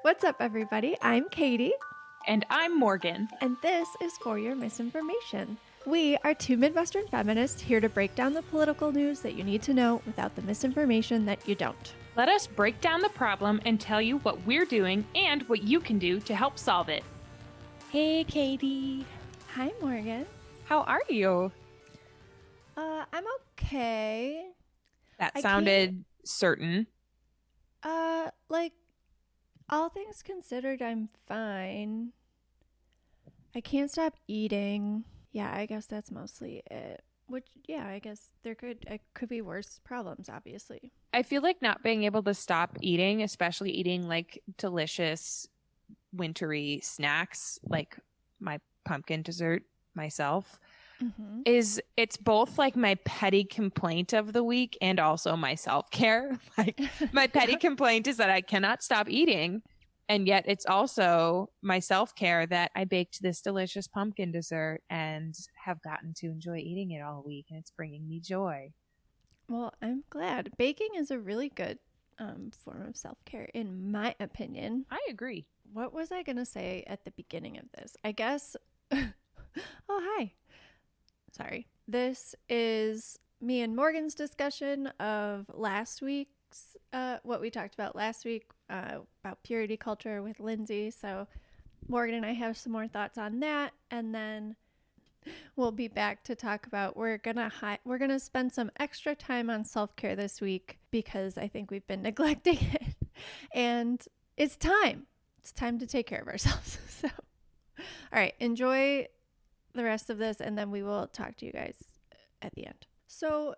What's up, everybody? I'm Katie, And I'm Morgan. and this is For Your Misinformation. We are two Midwestern feminists here to break down the political news that you need to know without the misinformation that you don't. Let us break down the problem and tell you what we're doing and what you can do to help solve it. Hey, Katie. Hi, Morgan. How are you? I'm okay. That sounded certain. Like, all things considered, I'm fine. I can't stop eating. Yeah, I guess that's mostly it. Which, yeah, I guess it could be worse problems, obviously. I feel like not being able to stop eating, especially eating like delicious wintry snacks, like my pumpkin dessert myself, it's both like my petty complaint of the week and also my self-care. Like my petty complaint is that I cannot stop eating. And yet it's also my self-care that I baked this delicious pumpkin dessert and have gotten to enjoy eating it all week. And it's bringing me joy. Well, I'm glad. Baking is a really good form of self-care, in my opinion. I agree. What was I going to say at the beginning of this? I guess... oh, hi. Sorry. This is me and Morgan's discussion of last week's, what we talked about last week about purity culture with Lindsay. So Morgan and I have some more thoughts on that, and then we'll be back to talk about we're gonna spend some extra time on self-care this week because I think we've been neglecting it, and it's time to take care of ourselves. So, all right, enjoy the rest of this, and then we will talk to you guys at the end. So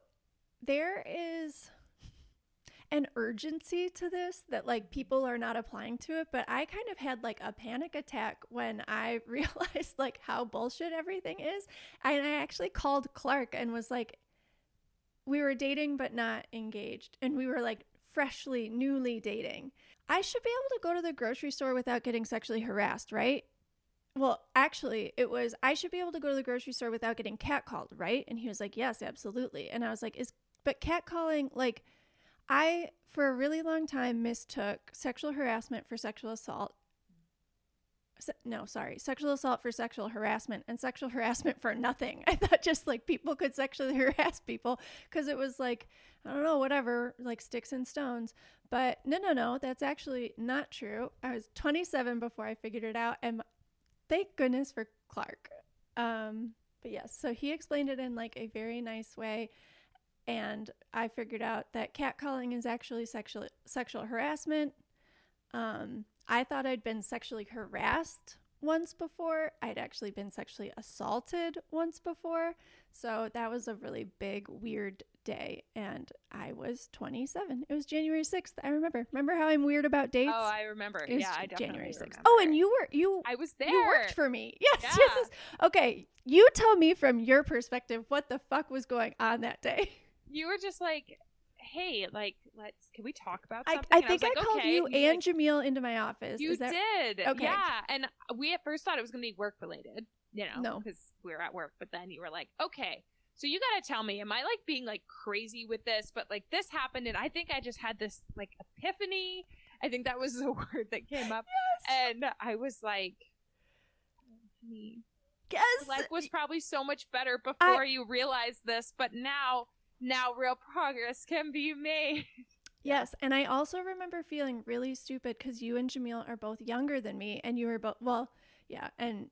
there is an urgency to this that like people are not applying to it, but I kind of had like a panic attack when I realized like how bullshit everything is. And I actually called Clark and was like, we were dating but not engaged, and we were like newly dating. I should be able to go to the grocery store without getting sexually harassed, right? Well, actually, it was, I should be able to go to the grocery store without getting catcalled, right? And he was like, yes, absolutely. And I was like, but catcalling, like, I, for a really long time, mistook sexual harassment for sexual assault. Sexual assault for sexual harassment, and sexual harassment for nothing. I thought just like people could sexually harass people because it was like, I don't know, whatever, like sticks and stones. But no, that's actually not true. I was 27 before I figured it out, and thank goodness for Clark. But yes, so he explained it in like a very nice way. And I figured out that catcalling is actually sexual harassment. I thought I'd been sexually harassed once before. I'd actually been sexually assaulted once before. So that was a really big, weird day. And I was 27. It was January 6th. I remember. Remember how I'm weird about dates? Oh, I remember. It was I definitely January 6th. remember. Oh, and I was there. You worked for me. Yes, Yeah. yes. Okay, you tell me from your perspective what the fuck was going on that day. You were just like, hey, like, can we talk about something? I think I called you and Jamil into my office. You did. Okay. Yeah. And we at first thought it was going to be work related, No. because we were at work. But then you were like, okay, so you got to tell me, am I like being like crazy with this? But like this happened, and I think I just had this like epiphany. I think that was the word that came up. Yes. And I was like, yes. Life was probably so much better before you realized this, but now real progress can be made. Yes, and I also remember feeling really stupid because you and Jamil are both younger than me, and you were both, well, yeah, and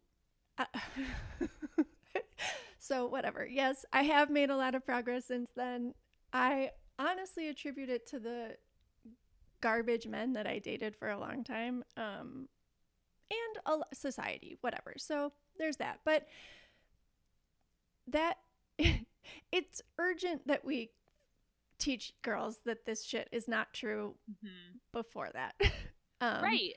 so whatever. Yes, I have made a lot of progress since then. I honestly attribute it to the garbage men that I dated for a long time, and society, whatever. So there's that. But that it's urgent that we teach girls that this shit is not true before that. Right.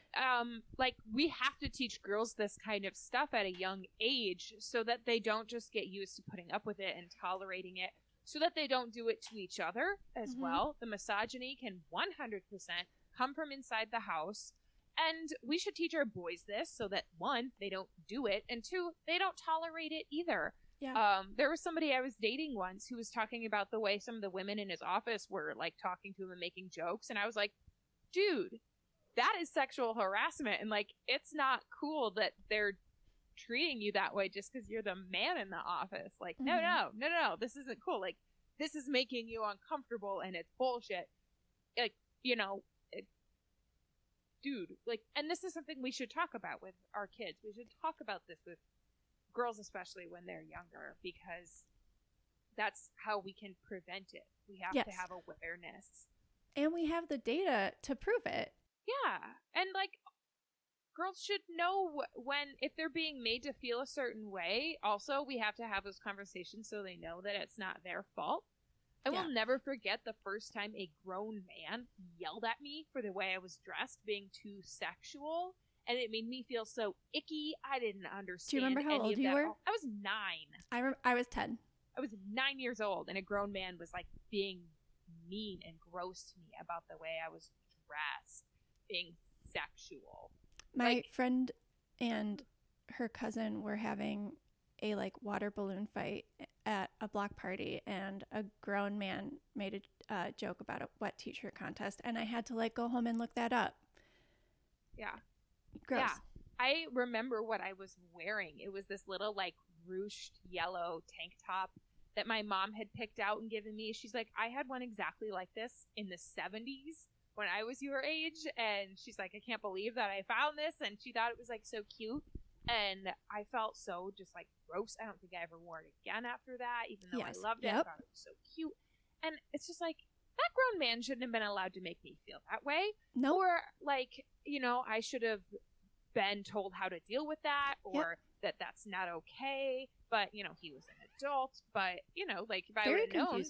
Like we have to teach girls this kind of stuff at a young age so that they don't just get used to putting up with it and tolerating it, so that they don't do it to each other as well. The misogyny can 100% come from inside the house. And we should teach our boys this so that, one, they don't do it, and two, they don't tolerate it either. Yeah. There was somebody I was dating once who was talking about the way some of the women in his office were like talking to him and making jokes. And I was like, dude, that is sexual harassment. And like, it's not cool that they're treating you that way just because you're the man in the office. Like, no, this isn't cool. Like, this is making you uncomfortable and it's bullshit. Like, you know, dude, like, and this is something we should talk about with our kids. We should talk about this with girls, especially when they're younger, because that's how we can prevent it. We have to have awareness. And we have the data to prove it. Yeah. And like, girls should know when, if they're being made to feel a certain way. Also, we have to have those conversations so they know that it's not their fault. I will never forget the first time a grown man yelled at me for the way I was dressed, being too sexual, and it made me feel so icky. I didn't understand. Do you remember how old you were? I was 9. I was 10. I was 9 years old, and a grown man was like being mean and gross to me about the way I was dressed, being sexual. My friend and her cousin were having a like water balloon fight at a block party, and a grown man made a joke about a wet t-shirt contest, and I had to like go home and look that up. Yeah. Gross. Yeah. I remember what I was wearing. It was this little like ruched yellow tank top that my mom had picked out and given me. She's like, I had one exactly like this in the 70s when I was your age. And she's like, I can't believe that I found this. And she thought it was like so cute. And I felt so just like gross. I don't think I ever wore it again after that, even though I loved it. I thought it was so cute. And it's just like, that grown man shouldn't have been allowed to make me feel that way. No. Or like, you know, I should have been told how to deal with that, or that that's not okay. But, you know, he was an adult. But, you know, like if I would have known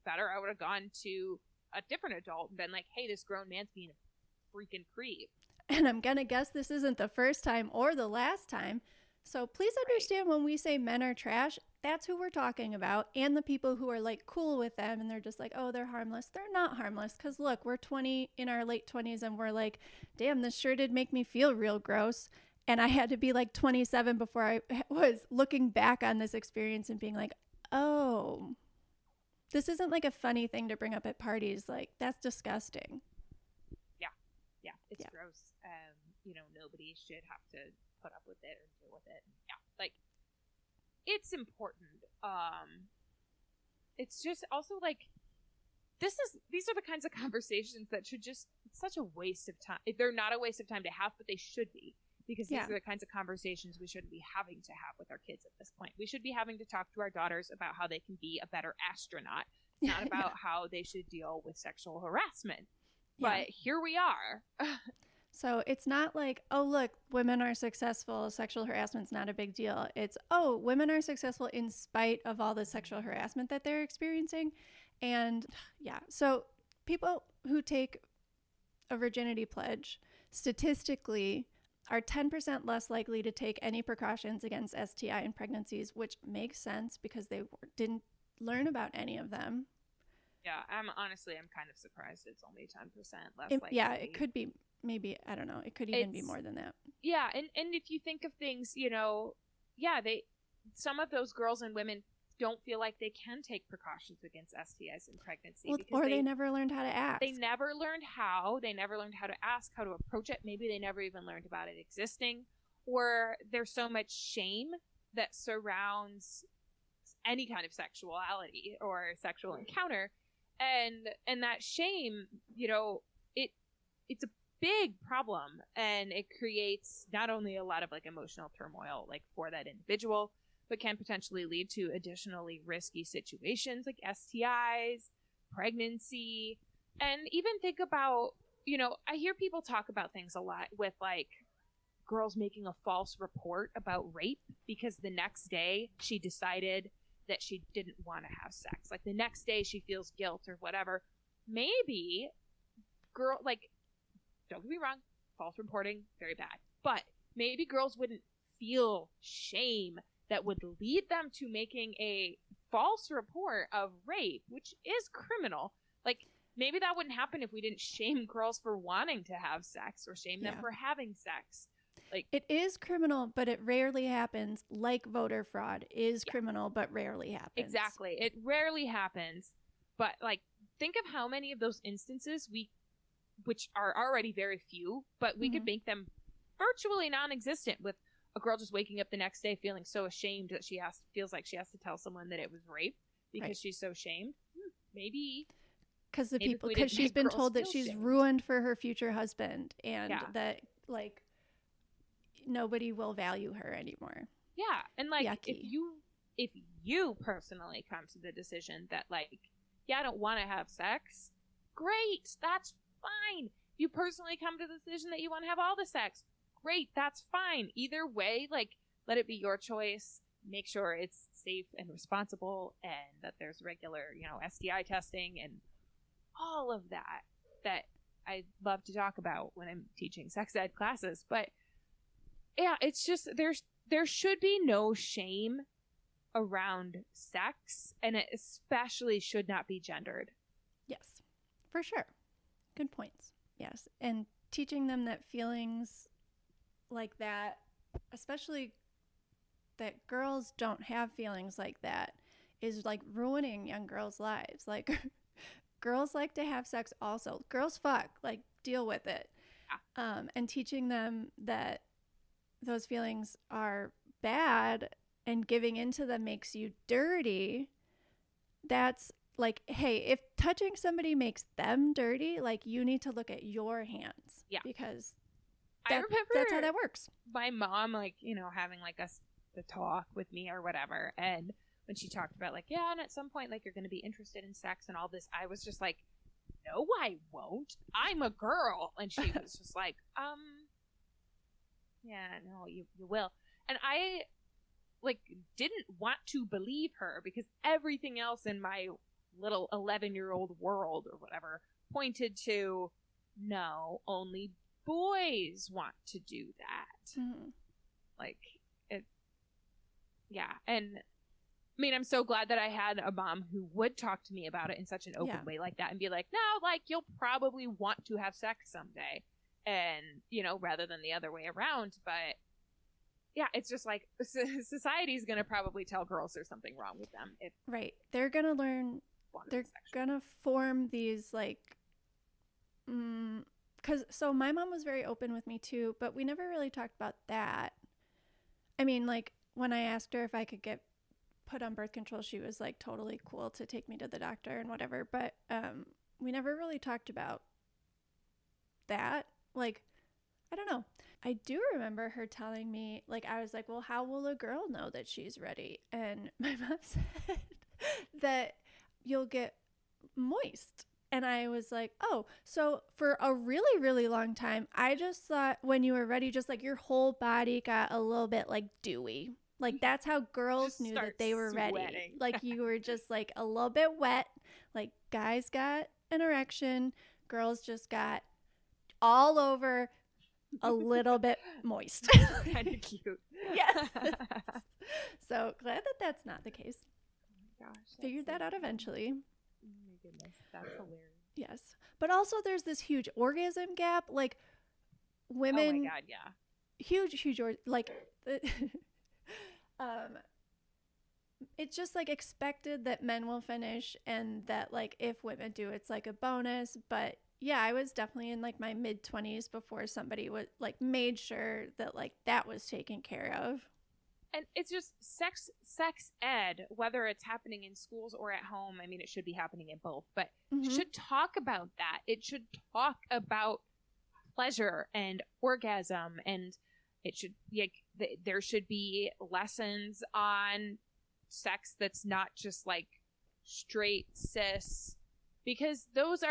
better, I would have gone to a different adult and been like, hey, this grown man's being a freaking creep. And I'm going to guess this isn't the first time or the last time. So please understand when we say men are trash, that's who we're talking about. And the people who are like cool with them and they're just like, oh, they're harmless. They're not harmless because look, we're 20 in our late 20s and we're like, damn, this sure did make me feel real gross. And I had to be like 27 before I was looking back on this experience and being like, oh, this isn't like a funny thing to bring up at parties. Like, that's disgusting. Yeah, it's gross. You know, nobody should have to put up with it or deal with it. Yeah, like, it's important. It's just also like, these are the kinds of conversations that should just, it's such a waste of time. They're not a waste of time to have, but they should be. Because these are the kinds of conversations we shouldn't be having to have with our kids at this point. We should be having to talk to our daughters about how they can be a better astronaut, not about how they should deal with sexual harassment. But here we are. So it's not like, oh, look, women are successful. Sexual harassment's not a big deal. It's, oh, women are successful in spite of all the sexual harassment that they're experiencing. And so people who take a virginity pledge statistically are 10% less likely to take any precautions against STI in pregnancies, which makes sense because they didn't learn about any of them. Yeah, I'm kind of surprised it's only 10% less likely. Yeah, it could be, maybe, I don't know. It could even be more than that. Yeah, and if you think of things, you know, some of those girls and women don't feel like they can take precautions against STIs in pregnancy. Or they never learned how to ask. They never learned how. They never learned how to ask, how to approach it. Maybe they never even learned about it existing. Or there's so much shame that surrounds any kind of sexuality or sexual encounter. And that shame, you know, it's a big problem, and it creates not only a lot of like emotional turmoil like for that individual, but can potentially lead to additionally risky situations like STIs, pregnancy, and even think about, you know, I hear people talk about things a lot with like girls making a false report about rape because the next day she decided that she didn't want to have sex. Like the next day she feels guilt or whatever. Maybe like, don't get me wrong, false reporting, very bad. But maybe girls wouldn't feel shame that would lead them to making a false report of rape, which is criminal. Like, maybe that wouldn't happen if we didn't shame girls for wanting to have sex or shame them for having sex. Like, it is criminal, but it rarely happens. Like voter fraud is criminal, but rarely happens. Exactly. It rarely happens. But like, think of how many of those instances we which are already very few, but we could make them virtually non-existent with a girl just waking up the next day feeling so ashamed that feels like she has to tell someone that it was rape because she's so ashamed. Maybe because she's been told that she's ruined for her future husband, and that like nobody will value her anymore. Yeah, and like Yucky. if you personally come to the decision that like, I don't want to have sex, great, that's fine. If you personally come to the decision that you want to have all the sex, great, that's fine. Either way, like, let it be your choice. Make sure it's safe and responsible, and that there's regular, STI testing and all of that I love to talk about when I'm teaching sex ed classes. But yeah, it's just there should be no shame around sex, and it especially should not be gendered. Yes, for sure. Good points. Yes, and teaching them that feelings like that, especially that girls don't have feelings like that, is like ruining young girls' lives. Like, girls like to have sex also. Girls fuck, like, deal with it. And teaching them that those feelings are bad and giving into them makes you dirty. That's like, hey, if touching somebody makes them dirty, like, you need to look at your hands. Yeah. Because I remember that's how that works. My mom, like, having like the talk with me or whatever, and when she talked about like, and at some point like you're going to be interested in sex and all this, I was just like, no, I won't. I'm a girl. And she was just like, yeah, no, you will. And I like didn't want to believe her because everything else in my little 11-year-old world or whatever pointed to, no, only boys want to do that. Like, it, yeah. And I mean, I'm so glad that I had a mom who would talk to me about it in such an open way like that and be like, no, like, you'll probably want to have sex someday. And, rather than the other way around. But yeah, it's just like society is going to probably tell girls there's something wrong with them. Right. They're going to learn, they're going to form these like, so my mom was very open with me too, but we never really talked about that. I mean, like, when I asked her if I could get put on birth control, she was like totally cool to take me to the doctor and whatever, but we never really talked about that. Like, I don't know. I do remember her telling me, like, I was like, well, how will a girl know that she's ready? And my mom said that you'll get moist. And I was like, oh, so for a really, really long time, I just thought when you were ready, just like your whole body got a little bit like dewy. Like, that's how girls knew that they were ready. Like, you were just like a little bit wet. Like, guys got an erection. Girls just got all over, a little bit moist. Kind of cute. Yeah. So glad that that's not the case. Oh my gosh. Figured that out eventually. Oh my goodness. That's hilarious. Yes. But also there's this huge orgasm gap. Like, women. Oh my God, yeah. Huge. Like, it's just like expected that men will finish, and that like if women do, it's like a bonus. But yeah, I was definitely in like my mid-20s before somebody was like made sure that like that was taken care of. And it's just sex ed, whether it's happening in schools or at home. I mean, it should be happening in both, but it should talk about that. It should talk about pleasure and orgasm, and it should like there should be lessons on sex that's not just like straight cis, because those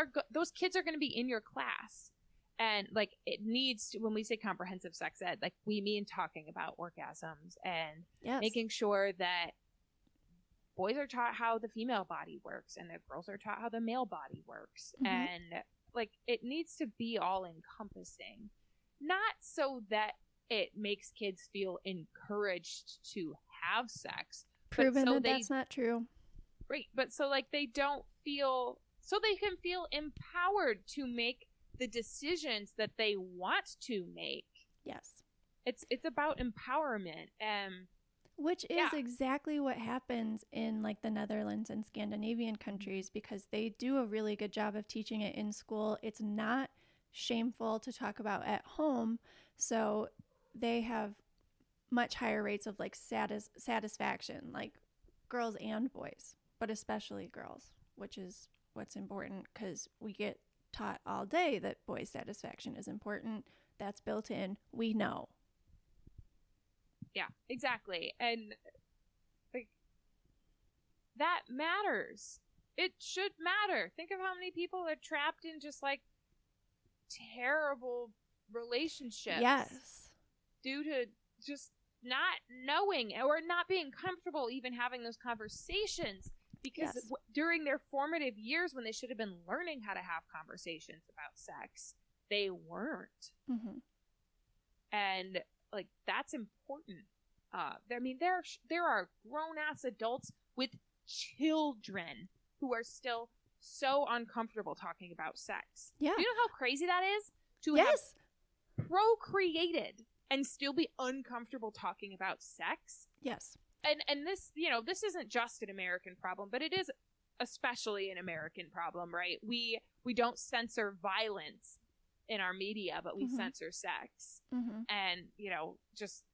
kids are going to be in your class. And like, it needs to, when we say comprehensive sex ed, like, we mean talking about orgasms and making sure that boys are taught how the female body works and that girls are taught how the male body works. And like, it needs to be all encompassing, not so that it makes kids feel encouraged to have sex. Proven that that's not true. Right. But so like they don't feel, so they can feel empowered to make the decisions that they want to make. Yes. It's about empowerment. Which is exactly what happens in like the Netherlands and Scandinavian countries, because they do a really good job of teaching it in school. It's not shameful to talk about at home. So they have much higher rates of like satisfaction, like girls and boys, but especially girls, which is what's important because we get taught all day that boys' satisfaction is important. That's built in. We know. Yeah, exactly. And like that matters. It should matter. Think of how many people are trapped in just like terrible relationships. Yes. Due to just not knowing or not being comfortable even having those conversations because Yes. During their formative years when they should have been learning how to have conversations about sex, they weren't. Mm-hmm. And like that's important. I mean, there are grown ass adults with children who are still so uncomfortable talking about sex. Yeah. Do you know how crazy that is? To Yes. have procreated and still be uncomfortable talking about sex. Yes. And this, this isn't just an American problem, but it is especially an American problem, right? We don't censor violence in our media, but we Mm-hmm. censor sex. Mm-hmm. And, just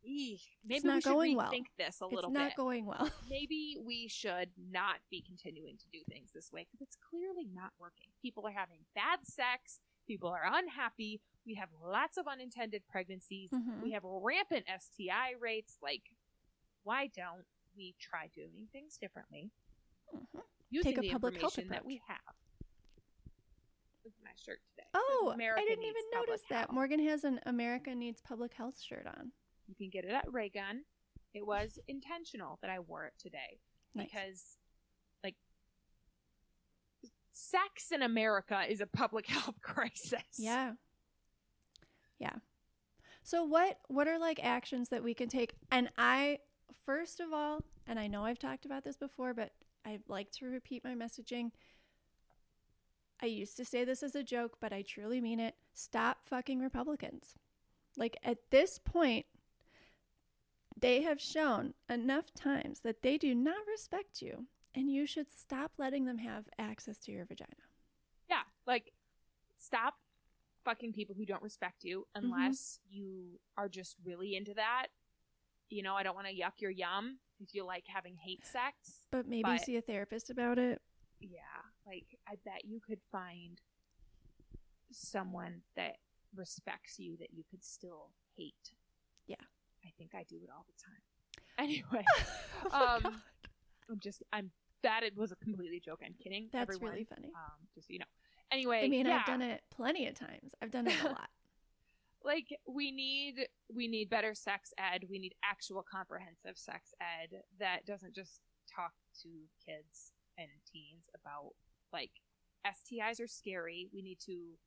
maybe It's we not should going rethink well. this a little It's not bit. going well. Maybe we should not be continuing to do things this way because it's clearly not working. People are having bad sex. People are unhappy. We have lots of unintended pregnancies. Mm-hmm. We have rampant STI rates. Like, why don't we try doing things differently? Mm-hmm. Using Take a the public health information that approach. we have. Look at my shirt today. Oh, America I didn't needs even public notice that. health. Morgan has an America Needs Public Health shirt on. You can get it at Raygun. It was intentional that I wore it today. Nice. Because, like, sex in America is a public health crisis. Yeah. Yeah. So what are like actions that we can take? And first of all, and I know I've talked about this before, but I like to repeat my messaging. I used to say this as a joke, but I truly mean it. Stop fucking Republicans. Like at this point, they have shown enough times that they do not respect you, and you should stop letting them have access to your vagina. Yeah, like, stop fucking people who don't respect you unless you are just really into that. I don't want to yuck your yum if you like having hate sex. But maybe see a therapist about it. Yeah, like, I bet you could find someone that respects you that you could still hate. Yeah. I think I do it all the time. Anyway, Oh my God. that it was a completely joke. I'm kidding. That's everyone. really funny. Just so you know. Anyway, I mean, yeah. I've done it plenty of times. I've done it a lot. Like, we need better sex ed. We need actual comprehensive sex ed that doesn't just talk to kids and teens about, like, STIs are scary. We need to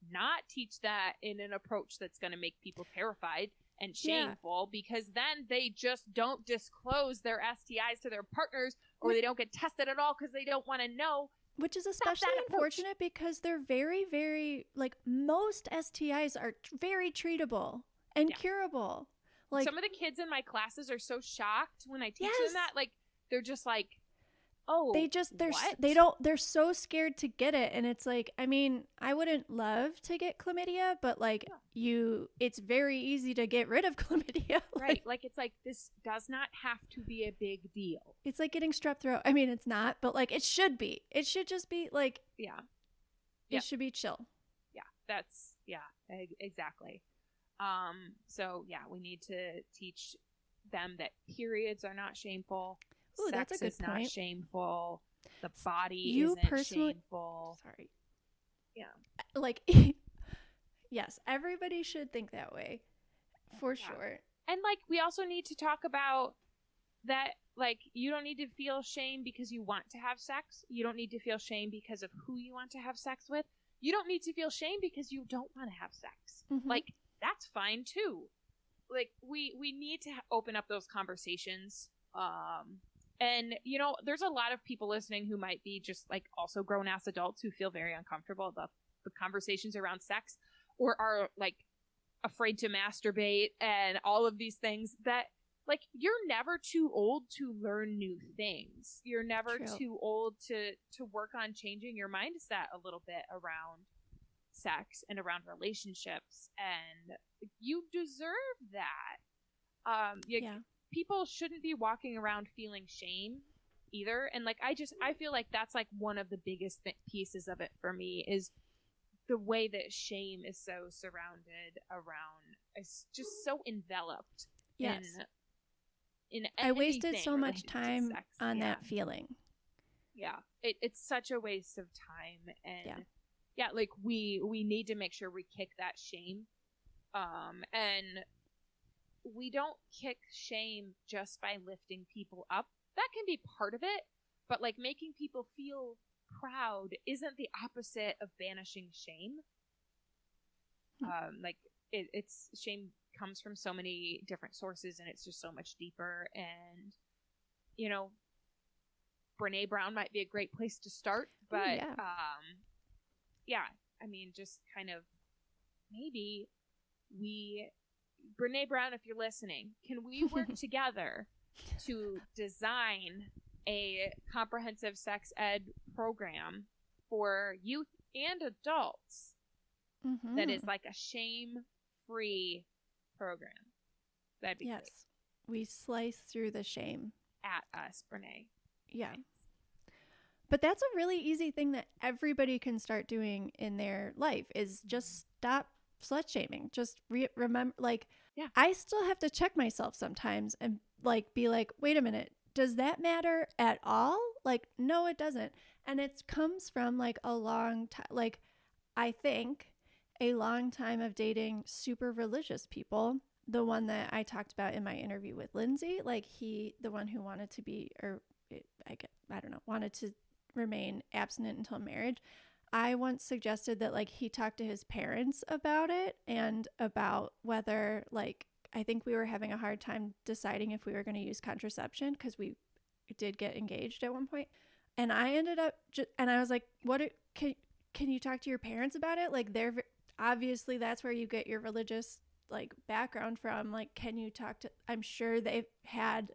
not teach that in an approach that's going to make people terrified and shameful, because then they just don't disclose their STIs to their partners, or they don't get tested at all because they don't want to know. Which is especially unfortunate because they're very, very, like, most STIs are very treatable and curable. Like, some of the kids in my classes are so shocked when I teach Yes. them that. Like, they're just like, oh, they're so scared to get it. And it's like, I mean, I wouldn't love to get chlamydia, but like it's very easy to get rid of chlamydia. Right. Like, it's like, this does not have to be a big deal. It's like getting strep throat. I mean, it's not, but like it should be. It should just be like, it should be chill. Yeah, exactly. So yeah, we need to teach them that periods are not shameful. Ooh, Sex that's a good is not point. shameful. The body isn't shameful. Sorry. Yeah. Like, yes, everybody should think that way, for sure. And like, we also need to talk about that. Like, you don't need to feel shame because you want to have sex. You don't need to feel shame because of who you want to have sex with. You don't need to feel shame because you don't want to have sex. Mm-hmm. Like, that's fine too. Like, we need to open up those conversations. And, there's a lot of people listening who might be just, like, also grown-ass adults who feel very uncomfortable about the conversations around sex, or are, like, afraid to masturbate and all of these things that, like, you're never too old to learn new things. You're never too old to work on changing your mindset a little bit around sex and around relationships, and you deserve that. People shouldn't be walking around feeling shame either. And like, I feel like that's like one of the biggest pieces of it for me is the way that shame is so surrounded around, it's just so enveloped. Yes. In I wasted so much time on that feeling. Yeah. It's such a waste of time. And like we need to make sure we kick that shame. And we don't kick shame just by lifting people up. That can be part of it, but like making people feel proud isn't the opposite of banishing shame. Like it's shame comes from so many different sources, and it's just so much deeper. And you know, Brene Brown might be a great place to start, but I mean, just kind of maybe Brene Brown, if you're listening, can we work together to design a comprehensive sex ed program for youth and adults that is like a shame-free program? That'd be great. We slice through the shame. At us, Brene. Yeah. But that's a really easy thing that everybody can start doing in their life is just stop slut shaming. Just remember, like, I still have to check myself sometimes and like be like, wait a minute, does that matter at all? Like, no, it doesn't. And it comes from like a long time, like I think a long time of dating super religious people. The one that I talked about in my interview with Lindsay, like the one who wanted to be, or I don't know, wanted to remain abstinent until marriage. I once suggested that like he talked to his parents about it and about whether like, I think we were having a hard time deciding if we were going to use contraception because we did get engaged at one point. And I ended up and I was like, can you talk to your parents about it? Like they're obviously that's where you get your religious like background from. Like, can you talk to, I'm sure they've had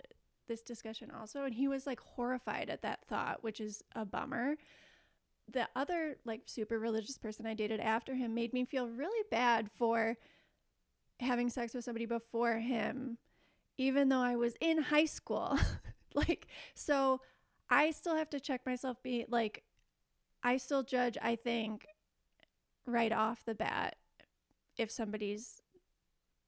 this discussion also. And he was like horrified at that thought, which is a bummer. The other like super religious person I dated after him made me feel really bad for having sex with somebody before him, even though I was in high school. Like, so I still have to check myself, be like, I still judge, I think, right off the bat, if somebody's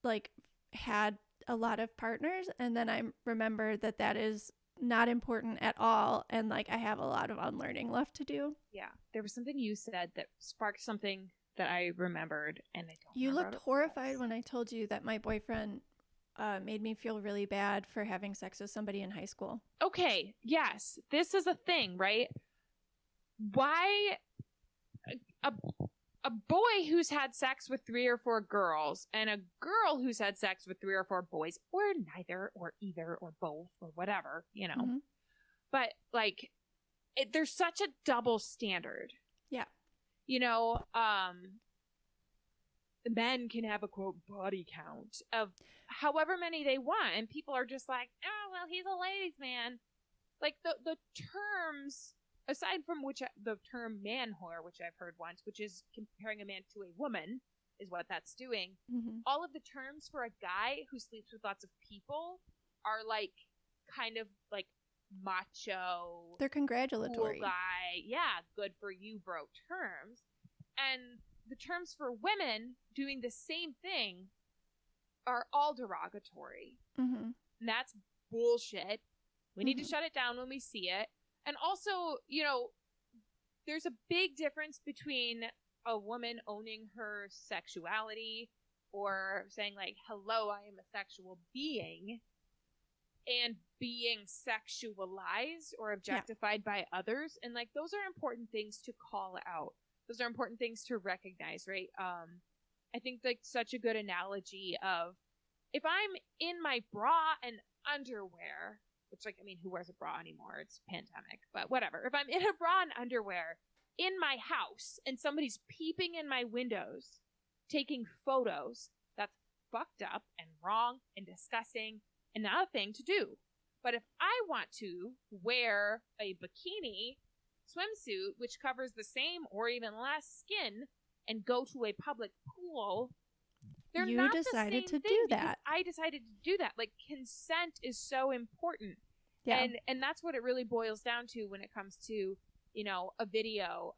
like had a lot of partners, and then I remember that is not important at all, and like I have a lot of unlearning left to do. Yeah, there was something you said that sparked something that I remembered, and I don't. You looked horrified when I told you that my boyfriend made me feel really bad for having sex with somebody in high school. Okay, yes, this is a thing, right? Why a boy who's had sex with 3 or 4 girls and a girl who's had sex with 3 or 4 boys, or neither, or either, or both, or whatever, you know. But like, there's such a double standard. Yeah. You know, men can have a quote body count of however many they want, and people are just like, oh well, he's a ladies' man. Like the terms, aside from the term man whore, which I've heard once, which is comparing a man to a woman, is what that's doing. All of the terms for a guy who sleeps with lots of people are like kind of like macho. They're congratulatory. Cool guy, yeah, good for you, bro terms. And the terms for women doing the same thing are all derogatory. And that's bullshit. We need to shut it down when we see it. And also, you know, there's a big difference between a woman owning her sexuality or saying like, hello, I am a sexual being, and being sexualized or objectified by others. And like, those are important things to call out. Those are important things to recognize, right? I think like such a good analogy of if I'm in my bra and underwear, which like, I mean, who wears a bra anymore? It's pandemic, but whatever. If I'm in a bra and underwear in my house and somebody's peeping in my windows, taking photos, that's fucked up and wrong and disgusting and not a thing to do. But if I want to wear a bikini swimsuit, which covers the same or even less skin, and go to a public pool, they're You not decided the same to thing do because that. I decided to do that. Like, consent is so important. Yeah. And that's what it really boils down to when it comes to, you know, a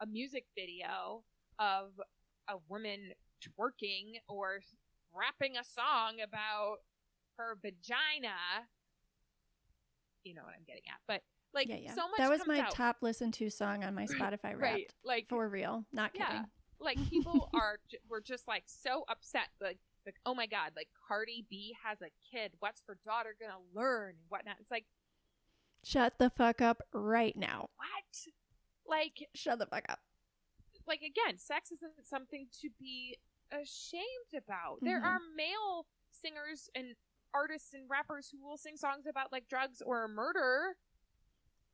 music video of a woman twerking or rapping a song about her vagina. You know what I'm getting at. But like, Yeah. so much That was comes my out. top listened to song on my Spotify Wrapped. Right. Like, for real. Not yeah, kidding. like people were just like so upset. Like, oh my God, like Cardi B has a kid. What's her daughter gonna learn and whatnot? It's like, shut the fuck up right now. what? Like, shut the fuck up. Like, again, sex isn't something to be ashamed about. Mm-hmm. There are male singers and artists and rappers who will sing songs about like drugs or murder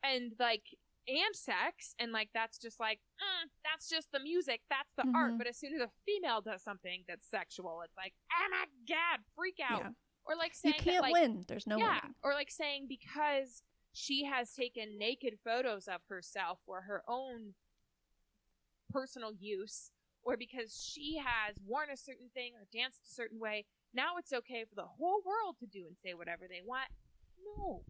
and like and sex, and like that's just like that's just the music, that's the Mm-hmm. art. But as soon as a female does something that's sexual, it's like, oh my God, freak out. Yeah. Or like saying you can't that, like, win. There's no winning. Or like saying because she has taken naked photos of herself for her own personal use, or because she has worn a certain thing or danced a certain way, now it's okay for the whole world to do and say whatever they want. No.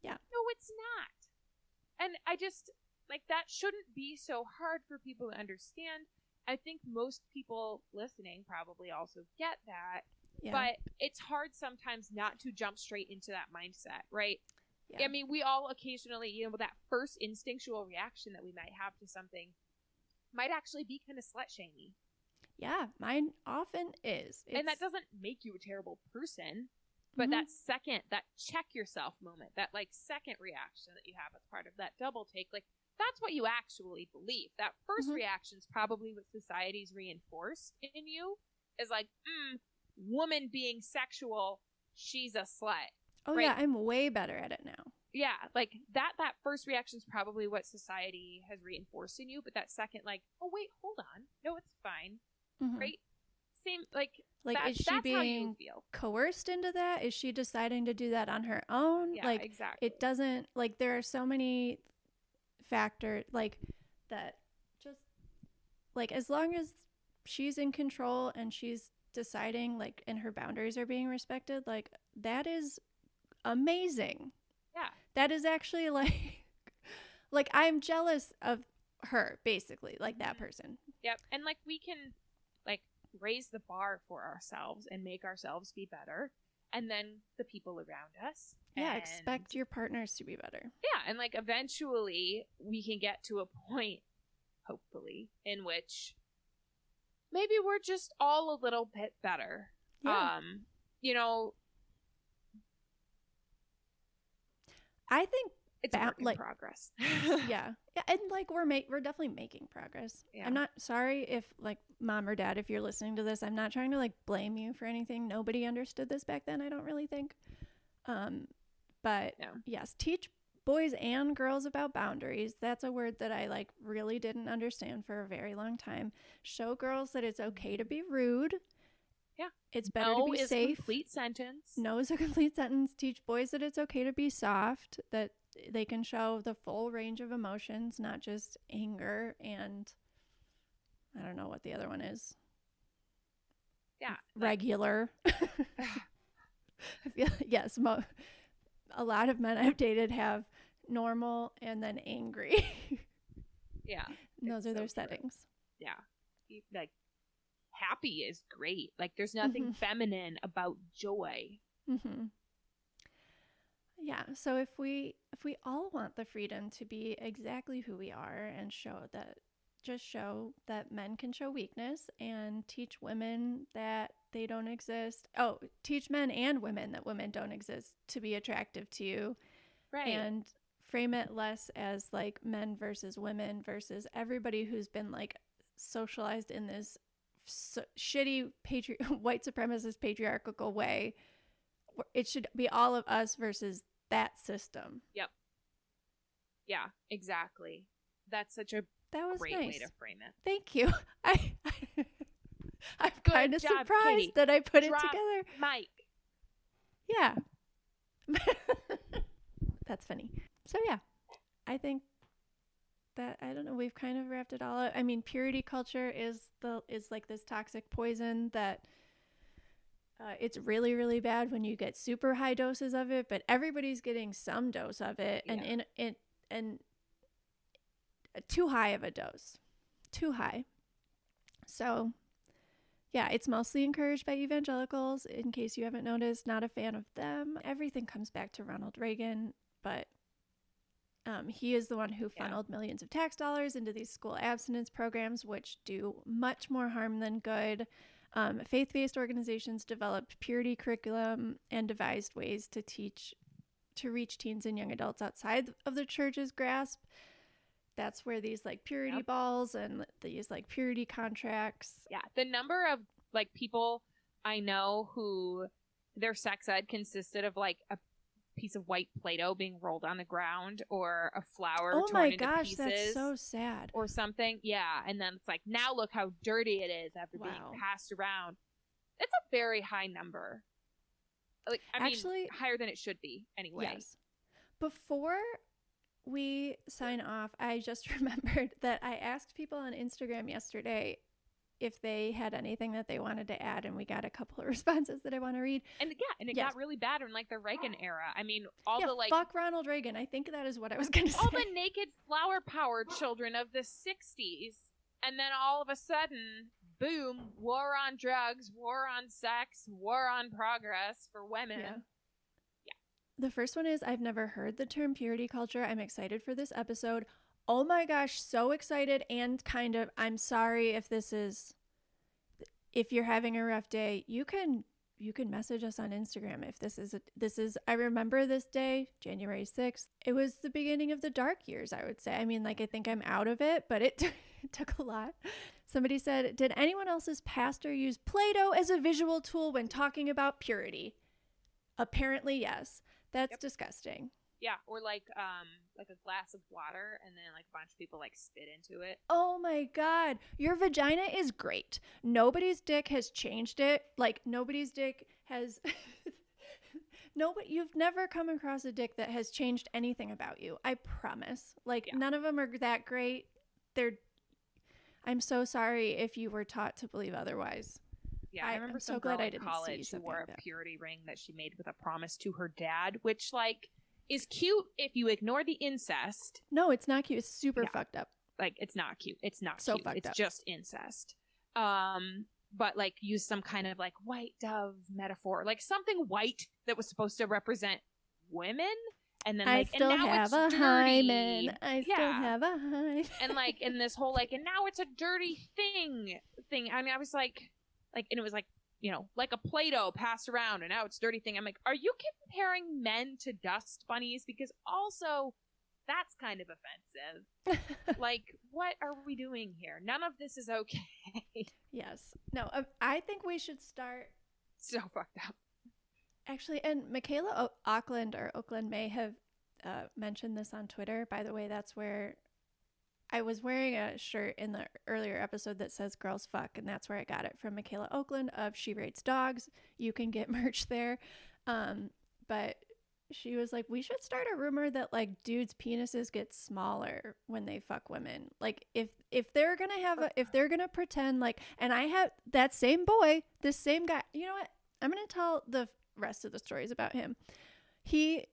Yeah. No, it's not. And I just, like, that shouldn't be so hard for people to understand. I think most people listening probably also get that. Yeah. But it's hard sometimes not to jump straight into that mindset, right? Yeah. I mean, we all occasionally, you know, that first instinctual reaction that we might have to something might actually be kind of slut-shamey. Yeah, mine often is. And that doesn't make you a terrible person, but that second, that check yourself moment, that like second reaction that you have as part of that double take, like that's what you actually believe. That first reaction is probably what society's reinforced in you, is like, woman being sexual, she's a slut. Oh, right? Yeah, I'm way better at it now. Yeah, like that first reaction is probably what society has reinforced in you, but that second, like, oh wait, hold on, no, it's fine, right? Same, like is she being coerced into that? Is she deciding to do that on her own? Yeah, like, exactly. It doesn't, like, there are so many factors, like, that just, like, as long as she's in control and she's deciding, like, and her boundaries are being respected, like, that is amazing. Yeah. That is actually like I'm jealous of her, basically, like that person. Yep. And like we can like raise the bar for ourselves and make ourselves be better. And then the people around us. Yeah. Expect your partners to be better. Yeah. And like eventually we can get to a point, hopefully, in which maybe we're just all a little bit better. Yeah. You know, I think it's a work in progress. Yeah, and like we're definitely making progress. Yeah. I'm not sorry if like mom or dad, if you're listening to this, I'm not trying to like blame you for anything. Nobody understood this back then, I don't really think. But yes, teach boys and girls about boundaries. That's a word that I like really didn't understand for a very long time. Show girls that it's okay to be rude. Yeah. It's better to be safe. No is a complete sentence. No is a complete sentence. Teach boys that it's okay to be soft, that they can show the full range of emotions, not just anger and I don't know what the other one is. Yeah. Regular. I feel yes, a lot of men I've dated have normal and then angry. Yeah. And those are their settings. Yeah. Like happy is great. Like there's nothing feminine about joy. Yeah, so if we all want the freedom to be exactly who we are and show that men can show weakness and teach women that they don't exist. Oh, teach men and women that women don't exist to be attractive to you. Right. And frame it less as like men versus women versus everybody who's been like socialized in this shitty white supremacist patriarchal way. It should be all of us versus that system. Yep. Yeah, exactly. That's such a great way to frame it. Thank you. I'm kind of surprised Katie. That I put it together. Mike. Yeah. That's funny. So yeah, I think that, I don't know, we've kind of wrapped it all up. I mean, purity culture is like this toxic poison that it's really, really bad when you get super high doses of it, but everybody's getting some dose of it, Yeah. and too high of a dose. Too high. So, yeah, it's mostly encouraged by evangelicals, in case you haven't noticed. Not a fan of them. Everything comes back to Ronald Reagan, but he is the one who funneled millions of tax dollars into these school abstinence programs, which do much more harm than good. Faith-based organizations developed purity curriculum and devised ways to reach teens and young adults outside of the church's grasp. That's where these like purity balls and these like purity contracts. Yeah. The number of like people I know who their sex ed consisted of like a piece of white Play-Doh being rolled on the ground or a flower torn into pieces. That's so sad. Or something. Yeah. And then it's like, now look how dirty it is after being passed around. It's a very high number. Like, I mean, actually, higher than it should be anyway. Yes. Before we sign off, I just remembered that I asked people on Instagram yesterday if they had anything that they wanted to add, and we got a couple of responses that I want to read. And it got really bad in like the Reagan era. I mean, the like fuck Ronald Reagan. I think that is what I was going to say. All the naked flower power children of the 60s, and then all of a sudden, boom, war on drugs, war on sex, war on progress for women. Yeah. The first one is, I've never heard the term purity culture. I'm excited for this episode. Oh my gosh, so excited, and kind of, I'm sorry if you're having a rough day, you can message us on Instagram. If this is, I remember this day, January 6th. It was the beginning of the dark years, I would say. I mean, like, I think I'm out of it, but it took a lot. Somebody said, did anyone else's pastor use Play-Doh as a visual tool when talking about purity? Apparently, yes. That's disgusting. Yeah, or like a glass of water, and then like a bunch of people like spit into it. Oh my God. Your vagina is great. Nobody's dick has changed it. Like, nobody's dick has you've never come across a dick that has changed anything about you. I promise. Like, none of them are that great. I'm so sorry if you were taught to believe otherwise. Yeah, I remember some girl in college who wore a purity ring that she made with a promise to her dad, which like is cute if you ignore the incest. No, it's not cute. It's super fucked up. Like, it's not cute. It's not so cute. Fucked it's up. Just incest. But like use some kind of like white dove metaphor, like something white that was supposed to represent women. And then like, I still have a hymen. I still have a hymen. And like in this whole like, and now it's a dirty thing. I mean, I was like, and it was like, you know, like a Play-Doh passed around and now it's dirty thing. I'm like, are you comparing men to dust bunnies? Because also that's kind of offensive. Like, what are we doing here? None of this is okay. Yes. No, I think we should start. So fucked up. Actually, and Michaela Auckland may have mentioned this on Twitter. By the way, that's where I was wearing a shirt in the earlier episode that says girls fuck, and that's where I got it from Michaela Oakland of She Rates Dogs. You can get merch there. But she was like, we should start a rumor that like dudes' penises get smaller when they fuck women. Like if they're gonna pretend like, and I have that same boy, this same guy, you know what? I'm gonna tell the rest of the stories about him. He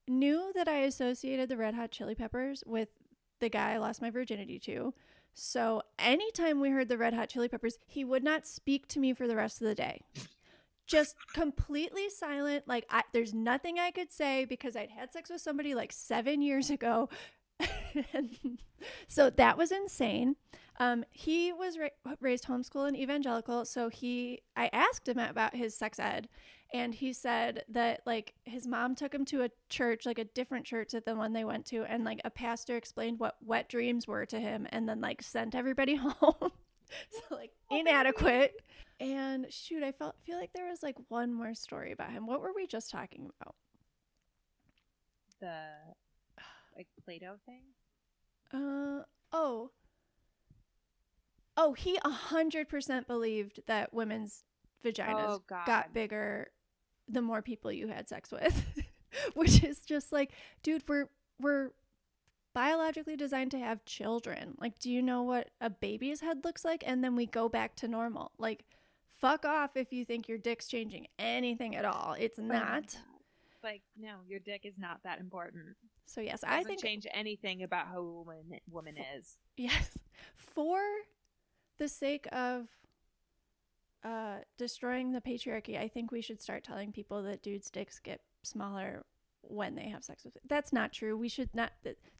knew that I associated the Red Hot Chili Peppers with the guy I lost my virginity to. So anytime we heard the Red Hot Chili Peppers, he would not speak to me for the rest of the day. Just completely silent. Like, there's nothing I could say because I'd had sex with somebody like 7 years ago. So that was insane. He was raised homeschool and evangelical. So I asked him about his sex ed, and he said that like his mom took him to a church, like a different church than the one they went to. And like a pastor explained what wet dreams were to him and then like sent everybody home. So like inadequate. And shoot, I feel like there was like one more story about him. What were we just talking about? The like Play-Doh thing? He 100% believed that women's vaginas got bigger the more people you had sex with. Which is just like, dude, we're biologically designed to have children. Like, do you know what a baby's head looks like? And then we go back to normal. Like, fuck off if you think your dick's changing anything at all. It's not. Like, no, your dick is not that important. So yes, I think change anything about who a woman is. Yes, for the sake of destroying the patriarchy, I think we should start telling people that dudes' dicks get smaller when they have sex with it. That's not true. We should not.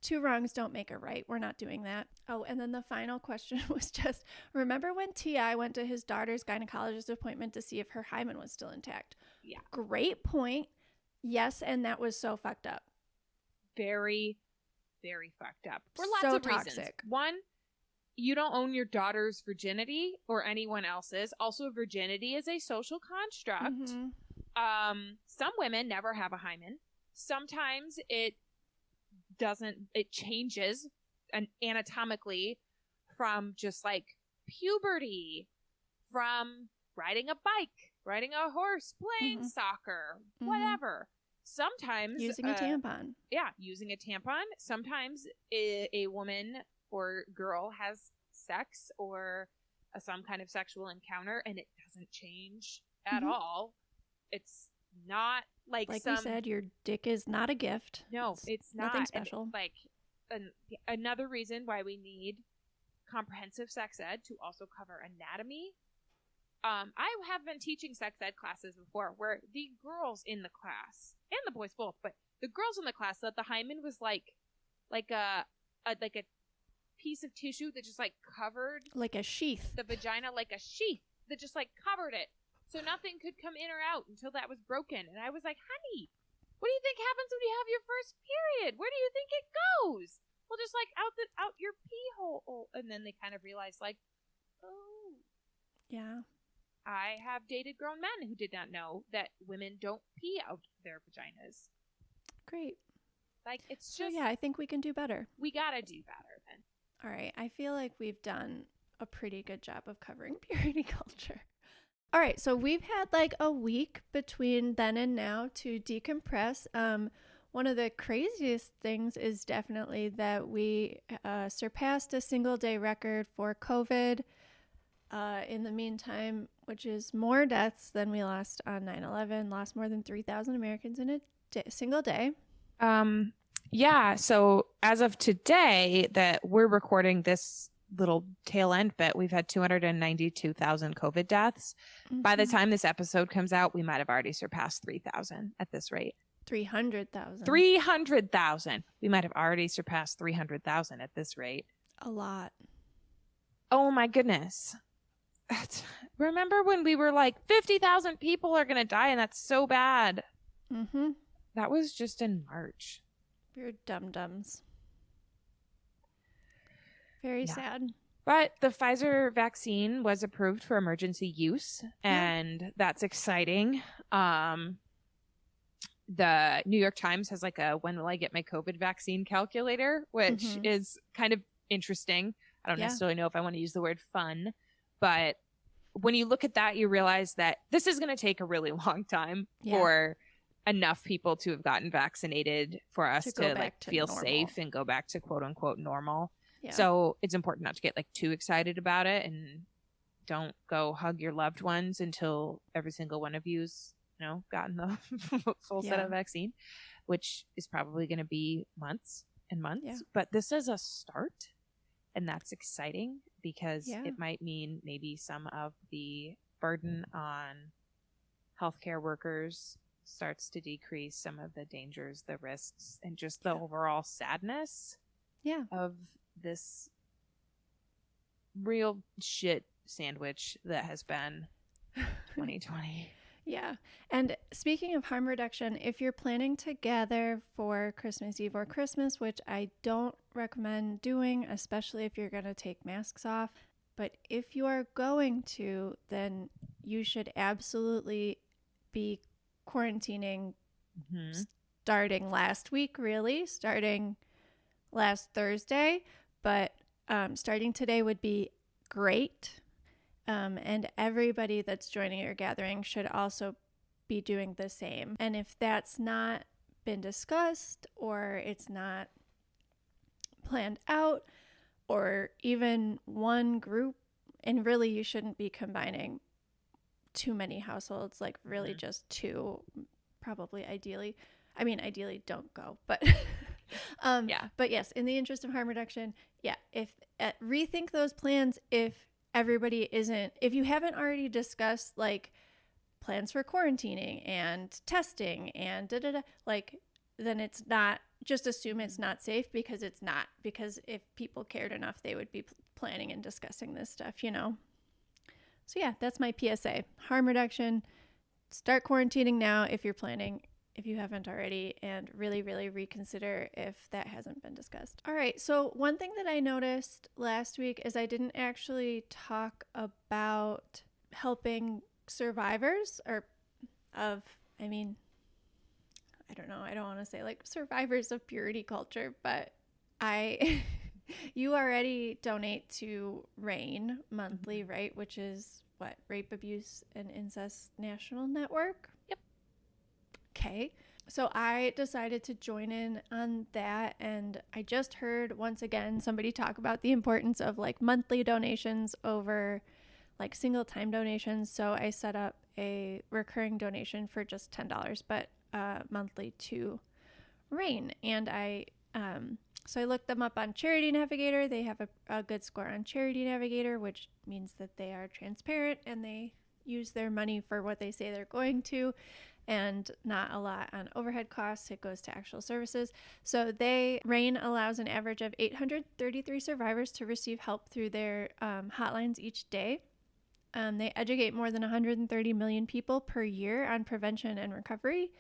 Two wrongs don't make a right. We're not doing that. Oh, and then the final question was just, remember when T.I. went to his daughter's gynecologist appointment to see if her hymen was still intact? Yeah. Great point. Yes, and that was so fucked up. Very, very fucked up. For lots of toxic reasons. One, you don't own your daughter's virginity or anyone else's. Also, virginity is a social construct. Mm-hmm. Some women never have a hymen. Sometimes it changes anatomically from just like puberty, from riding a bike, riding a horse, playing soccer, whatever. Sometimes using a tampon. Yeah, using a tampon. Sometimes a woman or girl has sex or some kind of sexual encounter and it doesn't change at all. It's not like we said, your dick is not a gift. No, it's not. Nothing special. Another reason why we need comprehensive sex ed to also cover anatomy. I have been teaching sex ed classes before where the girls in the class, and the boys both, but the girls in the class thought the hymen was like a piece of tissue that just like covered, like a sheath, the vagina, like a sheath that just like covered it, so nothing could come in or out until that was broken. And I was like, honey, what do you think happens when you have your first period? Where do you think it goes? Well, just like out your pee hole. And then they kind of realized, like, oh, yeah. I have dated grown men who did not know that women don't pee out their vaginas. Great. Like, it's just... So, yeah, I think we can do better. We gotta do better, then. All right. I feel like we've done a pretty good job of covering purity culture. All right. So, we've had like a week between then and now to decompress. One of the craziest things is definitely that we surpassed a single-day record for COVID. In the meantime, which is more deaths than we lost on 9/11, lost more than 3,000 Americans in a single day. Yeah. So as of today that we're recording this little tail end bit, we've had 292,000 COVID deaths. Mm-hmm. By the time this episode comes out, we might have already surpassed 3,000 at this rate. 300,000. 300,000. We might have already surpassed 300,000 at this rate. A lot. Oh my goodness. Remember when we were like 50,000 people are going to die and that's so bad. Mm-hmm. That was just in March. We're dum-dums. Very sad. But the Pfizer vaccine was approved for emergency use and that's exciting. The New York Times has like a when will I get my COVID vaccine calculator, which is kind of interesting. I don't necessarily know if I want to use the word fun, but when you look at that, you realize that this is going to take a really long time for enough people to have gotten vaccinated for us to like feel safe and go back to quote unquote normal. Yeah. So it's important not to get like too excited about it and don't go hug your loved ones until every single one of you's, gotten the full set of vaccine, which is probably going to be months and months. Yeah. But this is a start. And that's exciting because it might mean maybe some of the burden on healthcare workers starts to decrease, some of the dangers, the risks, and just the overall sadness of this real shit sandwich that has been 2020. Yeah. And speaking of harm reduction, if you're planning to gather for Christmas Eve or Christmas, which I don't recommend doing, especially if you're going to take masks off, but if you are going to, then you should absolutely be quarantining starting last week, really, starting last Thursday. But starting today would be great. And everybody that's joining your gathering should also be doing the same. And if that's not been discussed or it's not planned out, or even one group. And really, you shouldn't be combining too many households, like really just two, probably ideally. I mean, ideally don't go, but but yes, in the interest of harm reduction, if rethink those plans if if you haven't already discussed like plans for quarantining and testing and like, then it's not, just assume it's not safe, because it's not, because if people cared enough, they would be planning and discussing this stuff, you know? So yeah, that's my PSA. Harm reduction. Start quarantining now if you're planning, if you haven't already, and really, really reconsider if that hasn't been discussed. All right. So one thing that I noticed last week is I didn't actually talk about helping survivors I don't know. I don't want to say like survivors of purity culture, but you already donate to RAIN monthly, right? Which is what? Rape, Abuse, and Incest National Network? Yep. Okay. So I decided to join in on that, and I just heard once again somebody talk about the importance of like monthly donations over like single time donations. So I set up a recurring donation for just $10, but monthly to RAIN. And so I looked them up on Charity Navigator. They have a good score on Charity Navigator, which means that they are transparent and they use their money for what they say they're going to, and not a lot on overhead costs. It goes to actual services. So RAIN allows an average of 833 survivors to receive help through their hotlines each day. They educate more than 130 million people per year on prevention and recovery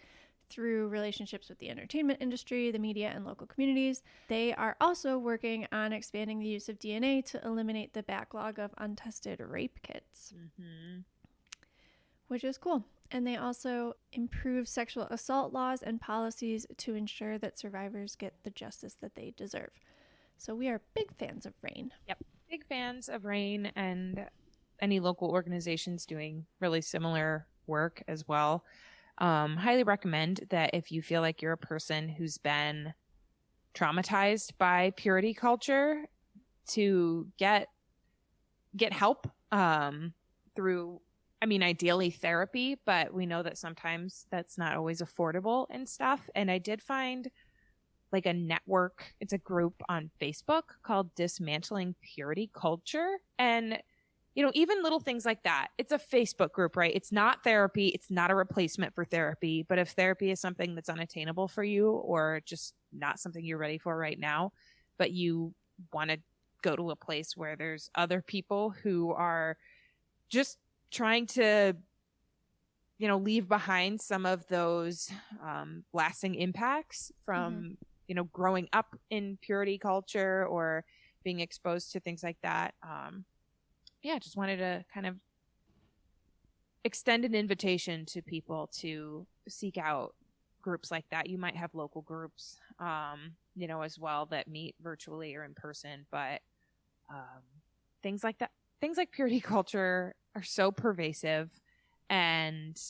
through relationships with the entertainment industry, the media, and local communities. They are also working on expanding the use of DNA to eliminate the backlog of untested rape kits, which is cool. And they also improve sexual assault laws and policies to ensure that survivors get the justice that they deserve. So we are big fans of RAIN. Yep, big fans of RAIN and any local organizations doing really similar work as well. Highly recommend that if you feel like you're a person who's been traumatized by purity culture, to get help through, I mean, ideally therapy, but we know that sometimes that's not always affordable and stuff. And I did find like a network, it's a group on Facebook called Dismantling Purity Culture. And you know, even little things like that. It's a Facebook group, right? It's not therapy. It's not a replacement for therapy. But if therapy is something that's unattainable for you, or just not something you're ready for right now, but you want to go to a place where there's other people who are just trying to, you know, leave behind some of those lasting impacts from, you know, growing up in purity culture or being exposed to things like that. Just wanted to kind of extend an invitation to people to seek out groups like that. You might have local groups, you know, as well, that meet virtually or in person, but things like that, things like purity culture are so pervasive, and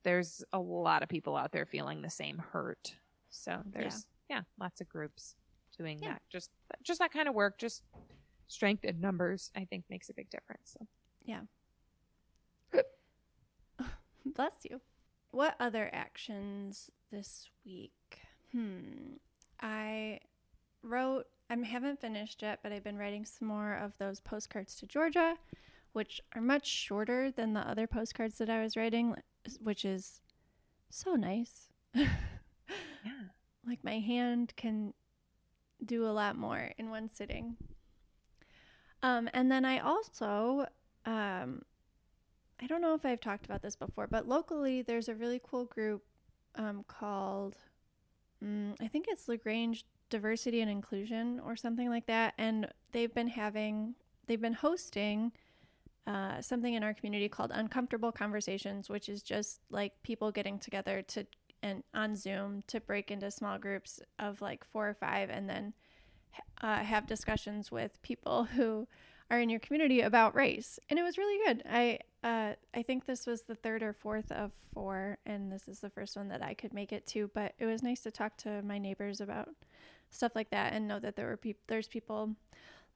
there's a lot of people out there feeling the same hurt. So there's lots of groups doing that. Just that kind of work, just strength in numbers, I think, makes a big difference. So. Yeah. Bless you. What other actions this week? I haven't finished yet, but I've been writing some more of those postcards to Georgia, which are much shorter than the other postcards that I was writing, which is so nice. Like my hand can do a lot more in one sitting. And then I also, I don't know if I've talked about this before, but locally there's a really cool group called, I think it's LaGrange Diversity and Inclusion or something like that. And they've been hosting something in our community called Uncomfortable Conversations, which is just like people getting together and on Zoom to break into small groups of like 4 or 5, and then have discussions with people who are in your community about race. And it was really good. I think this was the 3rd or 4th of 4, and this is the first one that I could make it to, but it was nice to talk to my neighbors about stuff like that, and know that there's people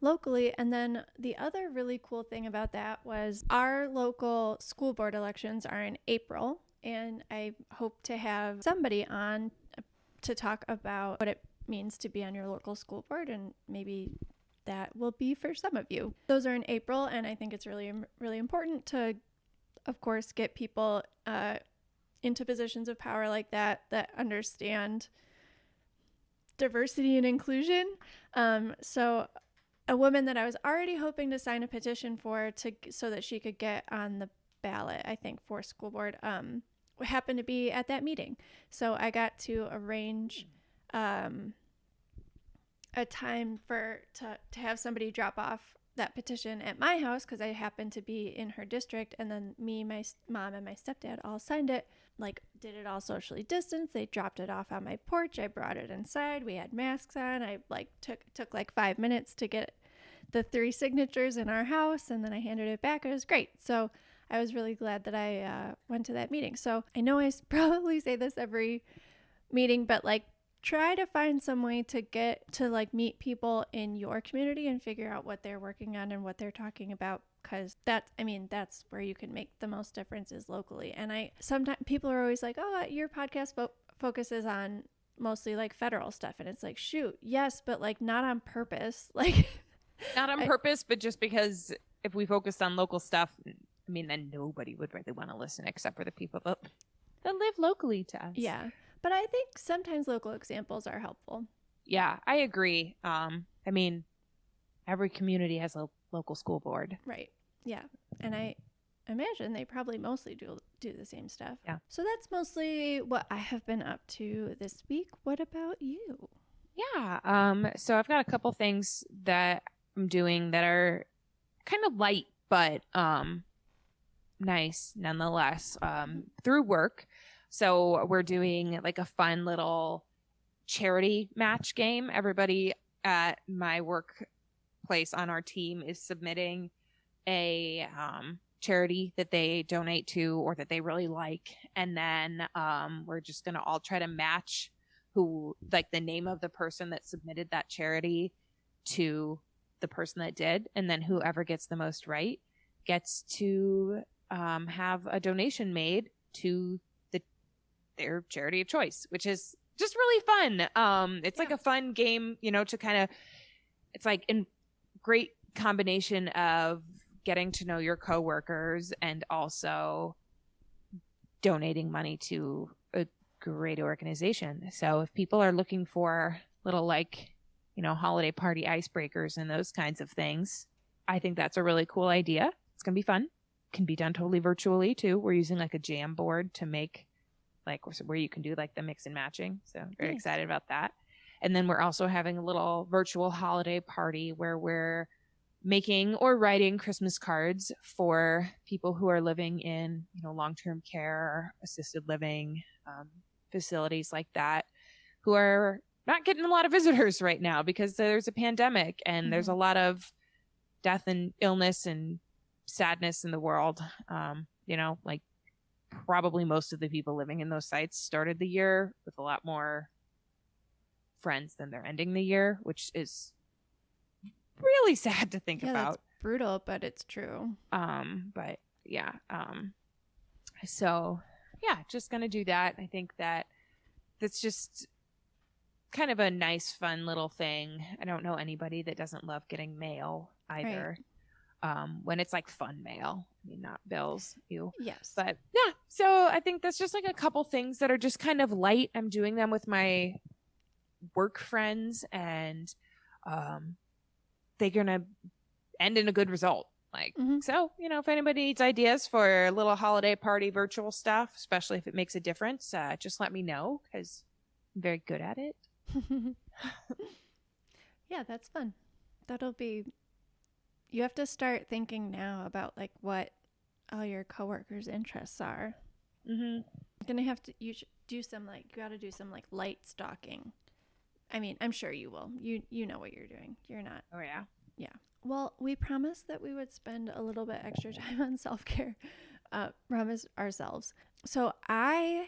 locally. And then the other really cool thing about that was our local school board elections are in April, and I hope to have somebody on to talk about what it means to be on your local school board, and maybe that will be for some of you. Those are in April, and I think it's really, really important to, of course, get people into positions of power like that understand diversity and inclusion. So a woman that I was already hoping to sign a petition for so that she could get on the ballot, I think, for school board, happened to be at that meeting. So I got to arrange a time to have somebody drop off that petition at my house, because I happened to be in her district, and then me, my mom, and my stepdad all signed it, like did it all socially distanced. They dropped it off on my porch. I brought it inside. We had masks on. I like took like 5 minutes to get the 3 signatures in our house, and then I handed it back. It was great. So I was really glad that I went to that meeting. So I know I probably say this every meeting, but like, try to find some way to get to like meet people in your community and figure out what they're working on and what they're talking about, because that's where you can make the most differences locally. And sometimes people are always like, oh, your podcast focuses on mostly like federal stuff, and it's like, shoot, yes, but like not on purpose. Like not on purpose, but just because if we focused on local stuff, I mean, then nobody would really want to listen except for the people that live locally to us. Yeah. But I think sometimes local examples are helpful. Yeah, I agree. I mean, every community has a local school board. Right. Yeah. And I imagine they probably mostly do the same stuff. Yeah. So that's mostly what I have been up to this week. What about you? Yeah. So I've got a couple things that I'm doing that are kind of light, but nice nonetheless, through work. So we're doing like a fun little charity match game. Everybody at my workplace on our team is submitting a charity that they donate to or that they really like. And then we're just going to all try to match like the name of the person that submitted that charity to the person that did. And then whoever gets the most right gets to have a donation made to their charity of choice, which is just really fun. It's like a fun game, to kind of, it's like a great combination of getting to know your coworkers and also donating money to a great organization. So if people are looking for little holiday party icebreakers and those kinds of things, I think that's a really cool idea. It's going to be fun. Can be done totally virtually too. We're using like a jam board to make where you can do like the mix and matching. So very excited about that. And then we're also having a little virtual holiday party where we're making or writing Christmas cards for people who are living in, long-term care, assisted living, facilities like that, who are not getting a lot of visitors right now because there's a pandemic and there's a lot of death and illness and sadness in the world. Probably most of the people living in those sites started the year with a lot more friends than they're ending the year, which is really sad to think about. That's brutal, but it's true. But yeah. So yeah, just gonna do that. I think that's just kind of a nice, fun little thing. I don't know anybody that doesn't love getting mail either. Right. When it's like fun mail, not bills. Yes. But yeah, so I think that's just like a couple things that are just kind of light. I'm doing them with my work friends, and they're gonna end in a good result. So if anybody needs ideas for a little holiday party virtual stuff, especially if it makes a difference, just let me know because I'm very good at it. Yeah, that's fun. You have to start thinking now about like what all your coworkers' interests are. Mm-hmm. You should do some you got to do some like light stalking. I mean, I'm sure you will. You know what you're doing. You're not. Oh yeah. Yeah. Well, we promised that we would spend a little bit extra time on self-care. Promise ourselves. So I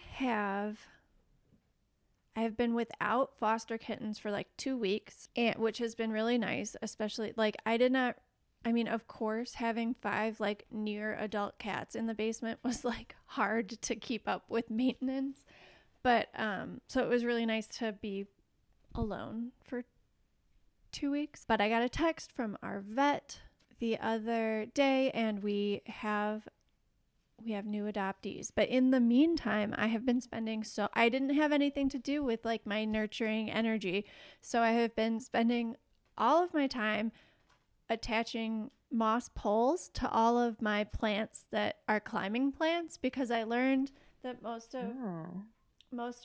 I've been without foster kittens for like 2 weeks, which has been really nice, especially like I mean, of course, having 5 like near adult cats in the basement was like hard to keep up with maintenance. But so it was really nice to be alone for 2 weeks. But I got a text from our vet the other day, and we have new adoptees. But in the meantime, I have been I didn't have anything to do with like my nurturing energy. So I have been spending all of my time attaching moss poles to all of my plants that are climbing plants, because I learned that most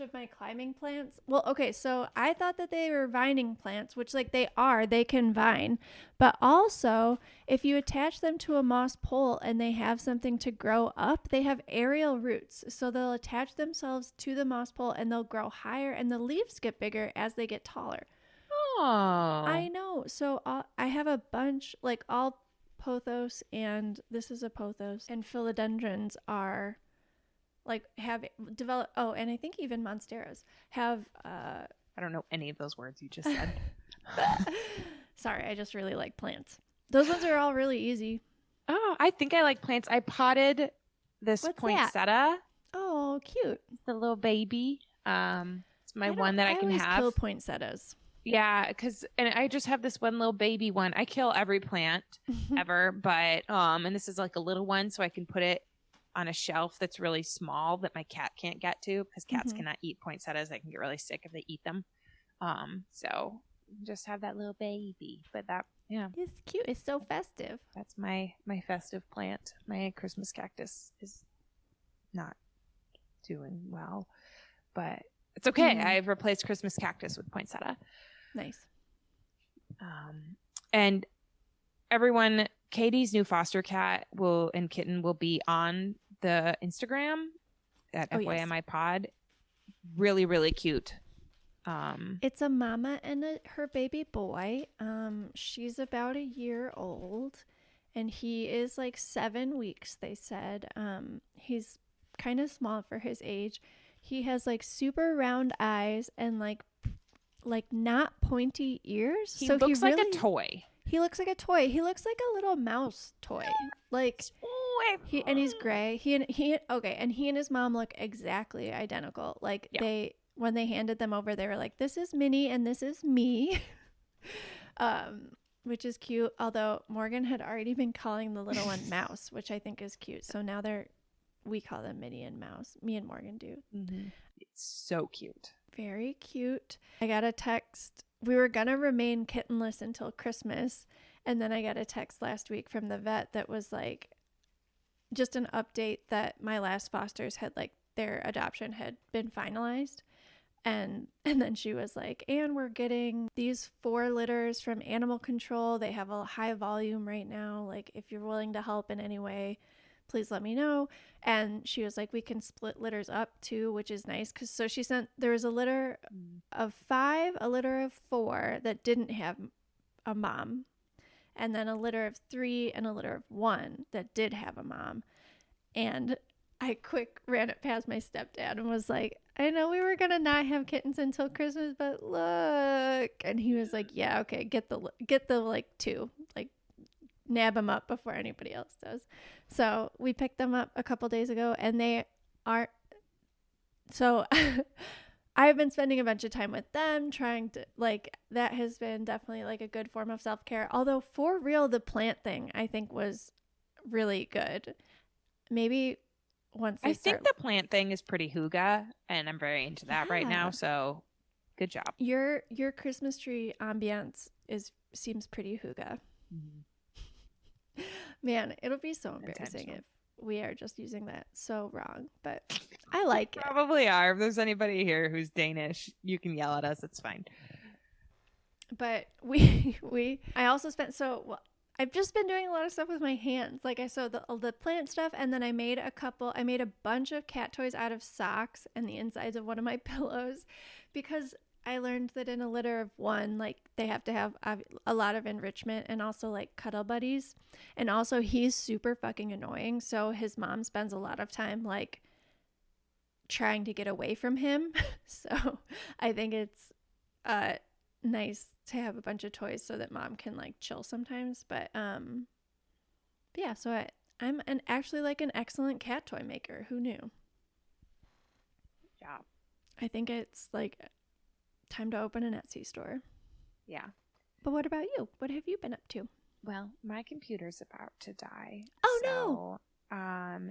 of my climbing plants, well, okay, so I thought that they were vining plants, which like they can vine, but also if you attach them to a moss pole and they have something to grow up, they have aerial roots, so they'll attach themselves to the moss pole and they'll grow higher, and the leaves get bigger as they get taller. Oh, I know. So I have a bunch, like all pothos, and this is a pothos, and philodendrons are like have developed. Oh, and I think even monsteras have. I don't know any of those words you just said. Sorry, I just really like plants. Those ones are all really easy. Oh, I think I like plants. I potted this What's poinsettia. That? Oh, cute. The little baby. It's my one that I can have. I always kill poinsettias. Yeah, and I just have this one little baby one. I kill every plant ever, but and this is like a little one, so I can put it on a shelf that's really small that my cat can't get to, because cats cannot eat poinsettias. They can get really sick if they eat them. So just have that little baby. But that, yeah, it's cute. It's so festive. That's my festive plant. My Christmas cactus is not doing well, but it's okay. I've replaced Christmas cactus with poinsettia. Nice. And everyone, Katie's new foster cat and kitten will be on the Instagram at FYMI pod. Really, really cute. It's a mama and her baby boy. She's about a year old, and he is like 7 weeks, they said. He's kind of small for his age. He has like super round eyes and like not pointy ears. He looks like a toy. He looks like a toy. He looks like a little mouse toy. Like and he's gray. And he and his mom look exactly identical. Like when they handed them over, they were like, "This is Minnie and this is me." Which is cute. Although Morgan had already been calling the little one Mouse, which I think is cute. So now we call them Minnie and Mouse. Me and Morgan do. Mm-hmm. It's so cute. Very cute. I got a text. We were going to remain kittenless until Christmas. And then I got a text last week from the vet that was like just an update that my last fosters had like their adoption had been finalized. And then she was like, and we're getting these 4 litters from animal control. They have a high volume right now. Like, if you're willing to help in any way, please let me know. And she was like, we can split litters up too, which is nice. So she sent, there was a litter of 5, a litter of 4 that didn't have a mom, and then a litter of 3 and a litter of 1 that did have a mom. And I ran it past my stepdad and was like, I know we were gonna not have kittens until Christmas, but look. And he was like, yeah, okay, get the like 2, like nab them up before anybody else does. So we picked them up a couple days ago, and they are so I've been spending a bunch of time with them, trying to like, that has been definitely like a good form of self-care. Although for real, the plant thing I think was really good. Maybe I think the plant thing is pretty hygge, and I'm very into that right now. So good job. Your Christmas tree ambiance seems pretty hygge. Mm-hmm. Man, it'll be so embarrassing if we are just using that so wrong, but I like it. Probably are. If there's anybody here who's Danish, you can yell at us. It's fine. But I also spent I've just been doing a lot of stuff with my hands. Like I sewed the plant stuff, and then I made a bunch of cat toys out of socks and the insides of one of my pillows, because I learned that in a litter of 1, like they have to have a lot of enrichment and also like cuddle buddies. And also he's super fucking annoying. So his mom spends a lot of time like trying to get away from him. So I think it's nice to have a bunch of toys so that mom can like chill sometimes. But yeah, so I'm actually like an excellent cat toy maker. Who knew? Yeah. I think it's like time to open an Etsy store. Yeah. But what about you? What have you been up to? Well, my computer's about to die. Oh, no.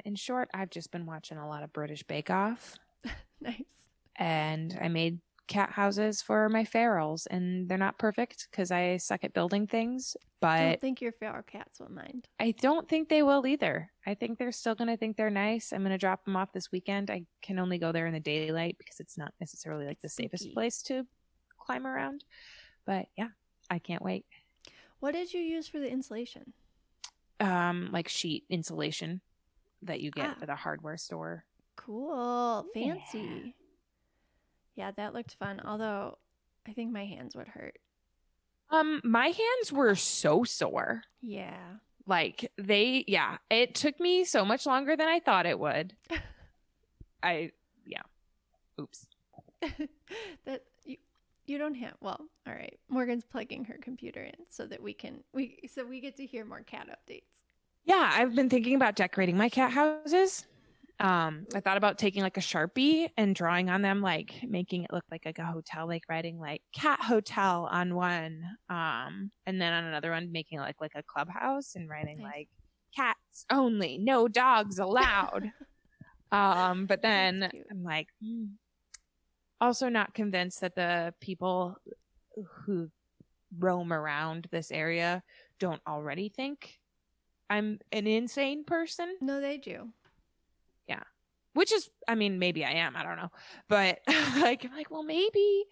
In short, I've just been watching a lot of British Bake Off. Nice. And I made cat houses for my ferals, and they're not perfect because I suck at building things, but I don't think your feral cats will mind. I don't think they will either. I think they're still going to think they're nice. I'm going to drop them off this weekend. I can only go there in the daylight because it's not necessarily like the safest place to climb around. But yeah, I can't wait. What did you use for the insulation? Like sheet insulation that you get at a hardware store. Cool. Fancy. Yeah, that looked fun. Although I think my hands would hurt. My hands were so sore. Yeah. Like it took me so much longer than I thought it would. Oops. That you don't have. Well, all right. Morgan's plugging her computer in so that we get to hear more cat updates. Yeah, I've been thinking about decorating my cat houses. I thought about taking like a Sharpie and drawing on them, like making it look like a hotel, like writing like cat hotel on one. And then on another one, making it like a clubhouse and writing like cats only, no dogs allowed. But then I'm like, also not convinced that the people who roam around this area don't already think I'm an insane person. No, they do. Yeah. Which is, I mean, maybe I am. I don't know. But like, I'm like, well, maybe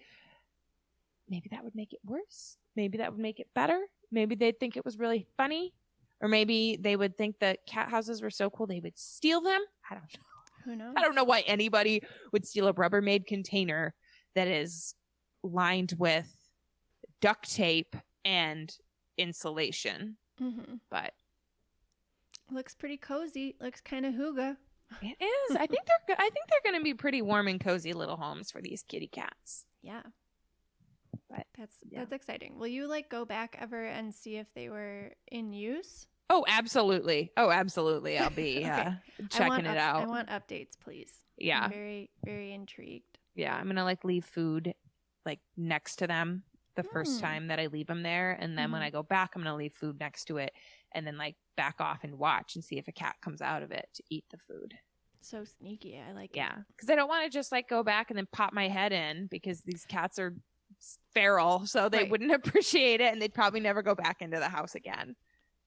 that would make it worse. Maybe that would make it better. Maybe they'd think it was really funny. Or maybe they would think that cat houses were so cool they would steal them. I don't know. Who knows? I don't know why anybody would steal a Rubbermaid container that is lined with duct tape and insulation. Mm-hmm. But looks pretty cozy. Looks kind of hygge. It is. I think they're going to be pretty warm and cozy little homes for these kitty cats. Yeah. But that's exciting. Will you like go back ever and see if they were in use? Oh, absolutely. I'll be okay. checking it out. I want updates, please. Yeah. I'm very, very intrigued. Yeah, I'm going to like leave food like next to them the first time that I leave them there, and then when I go back, I'm going to leave food next to it and then like back off and watch and see if a cat comes out of it to eat the food. So sneaky. I like it. Yeah, because I don't want to just like go back and then pop my head in because these cats are feral, so they wouldn't appreciate it and they'd probably never go back into the house again.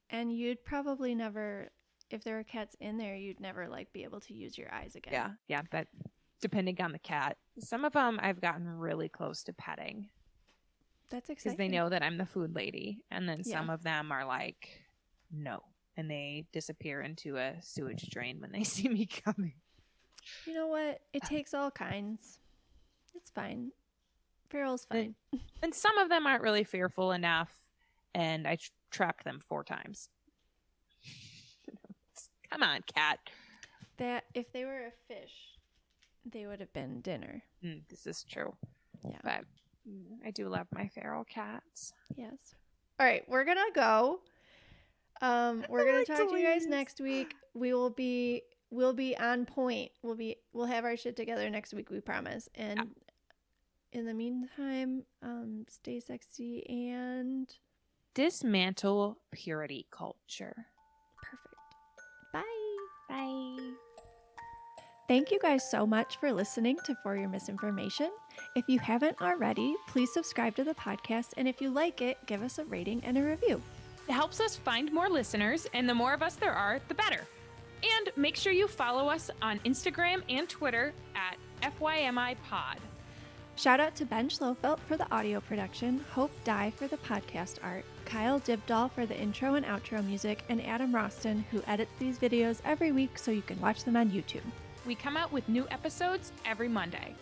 And you'd probably never, if there were cats in there, you'd never like be able to use your eyes again. Yeah, but depending on the cat, some of them I've gotten really close to petting. That's exciting. Because they know that I'm the food lady, and then some of them are like, no, and they disappear into a sewage drain when they see me coming. You know what? It takes all kinds. It's fine. Feral's fine. And some of them aren't really fearful enough, and I trapped them 4 times. Come on, cat. That if they were a fish, they would have been dinner. This is true. Yeah. But I do love my feral cats. Yes. All right, we're gonna go. We're gonna talk to you guys next week. We'll be on point. We'll have our shit together next week, we promise. And in the meantime, stay sexy and dismantle purity culture. Perfect. Bye. Bye. Thank you guys so much for listening to For Your Misinformation. If you haven't already, please subscribe to the podcast, and if you like it, give us a rating and a review. It helps us find more listeners, and the more of us there are, the better. And make sure you follow us on Instagram and Twitter at FYMI Pod. Shout out to Ben Schlofelt for the audio production, Hope Dye for the podcast art, Kyle Dibdahl for the intro and outro music, and Adam Roston, who edits these videos every week so you can watch them on YouTube. We come out with new episodes every Monday.